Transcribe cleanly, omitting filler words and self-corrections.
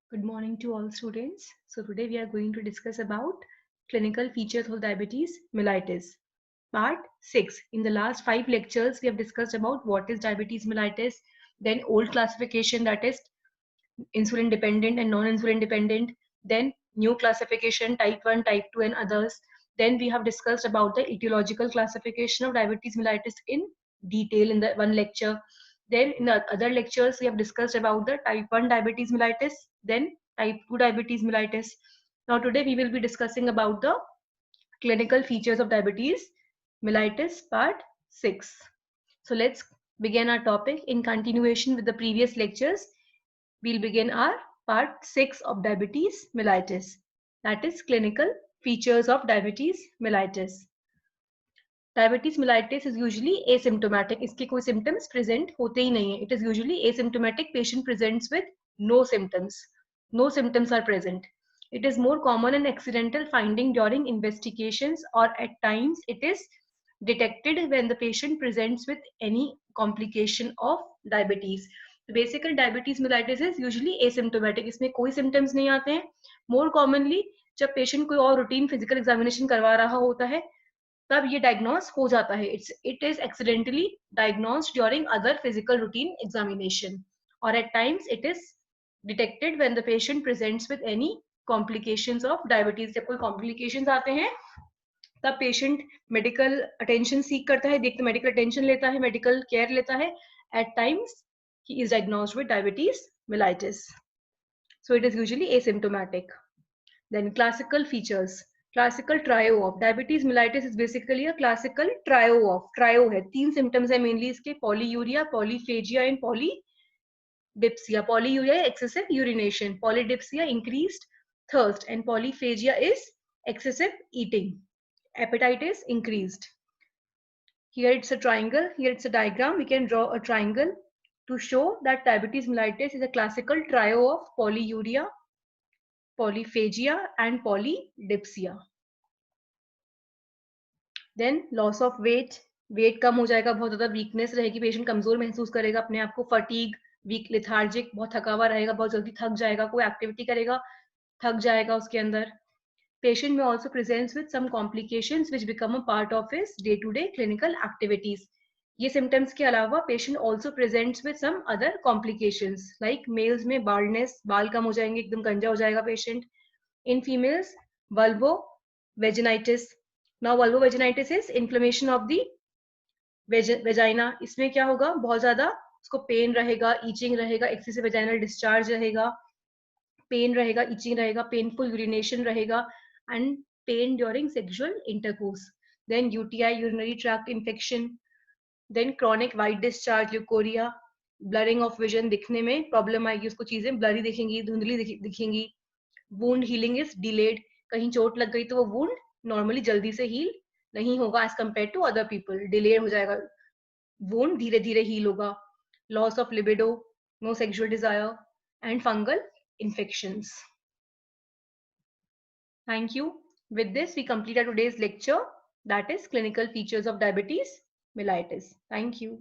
Good morning to all students. So today we are going to discuss about clinical features of diabetes mellitus. Part 6. In the last 5 lectures, we have discussed about what is diabetes mellitus, then old classification, that is insulin dependent and non-insulin dependent, then new classification type 1, type 2 and others. Then we have discussed about the etiological classification of diabetes mellitus in detail in the one lecture. Then in the other lectures, we have discussed about the type 1 diabetes mellitus, then type 2 diabetes mellitus. Now today we will be discussing about the clinical features of diabetes mellitus part 6. So let's begin our topic. In continuation with the previous lectures, we'll begin our part 6 of diabetes mellitus, that is clinical features of diabetes mellitus. Diabetes mellitus is usually asymptomatic. इसके कोई symptoms present होते ही नहीं है. It is usually asymptomatic. Patient presents with no symptoms. No symptoms are present. It is more common and accidental finding during investigations, or at times it is detected when the patient presents with any complication of diabetes. Basically diabetes mellitus is usually asymptomatic. इसमें कोई symptoms नहीं आते हैं. More commonly जब patient कोई और routine physical examination करवा रहा होता है तब ये डायग्नोस हो जाता है. It is accidentally diagnosed during other physical routine examination, और at times it is detected when the patient presents with any complications of diabetes. जब कोई कॉम्प्लिकेशंस आते हैं तब पेशेंट मेडिकल अटेंशन सीख करता है, देखते मेडिकल अटेंशन लेता है, मेडिकल केयर लेता है. At times he is diagnosed with diabetes mellitus. So it is usually asymptomatic. Then classical features. Classical trio of diabetes mellitus is basically a classical trio of. Trio है, तीन symptoms है mainly इसके: polyuria, polyphagia and polydipsia. Polyuria excessive urination, polydipsia increased thirst, and polyphagia is excessive eating. Appetite is increased. Here it's a triangle, here it's a diagram. We can draw a triangle to show that diabetes mellitus is a classical trio of polyuria, polyphagia and polydipsia. Then loss of weight. Weight कम हो जाएगा, बहुत ज्यादा weakness रहेगी, patient कमजोर महसूस करेगा अपने आप को, फटीग, वीक, लिथार्जिक, बहुत थका हुआ रहेगा, बहुत जल्दी थक जाएगा, कोई एक्टिविटी करेगा थक जाएगा उसके अंदर. पेशेंट में also presents with some complications which become a part of his day to day clinical activities. ये सिम्टम्स के अलावा patient also presents with some other complications like males में बाल्डनेस, बाल कम हो जाएंगे, एकदम गंजा हो जाएगा patient. In females vulvovaginitis. Now vulvovaginitis is inflammation of the vagina. इसमें क्या होगा, बहुत ज्यादा उसको पेन रहेगा, ईचिंग रहेगा, एक्सेसिव वेजाइनल डिस्चार्ज रहेगा, पेन रहेगा, ईचिंग रहेगा, पेनफुल यूरिनेशन रहेगा and pain during sexual intercourse. Then UTI, urinary tract infection. Then chronic white discharge, leucorrhoea, blurring of vision, दिखने में प्रॉब्लम आएगी, उसको चीजें ब्लरी दिखेंगी, धुंधली दिखेंगी. Wound healing is delayed. कहीं चोट लग गई तो वो वुंड नॉर्मली जल्दी से हील नहीं होगा as compare to other people, delay हो जाएगा, वुंड धीरे धीरे हील होगा. Loss of libido, no sexual desire and fungal infections. Thank you. With this, we complete our today's lecture, that is clinical features of diabetes mellitus. Thank you.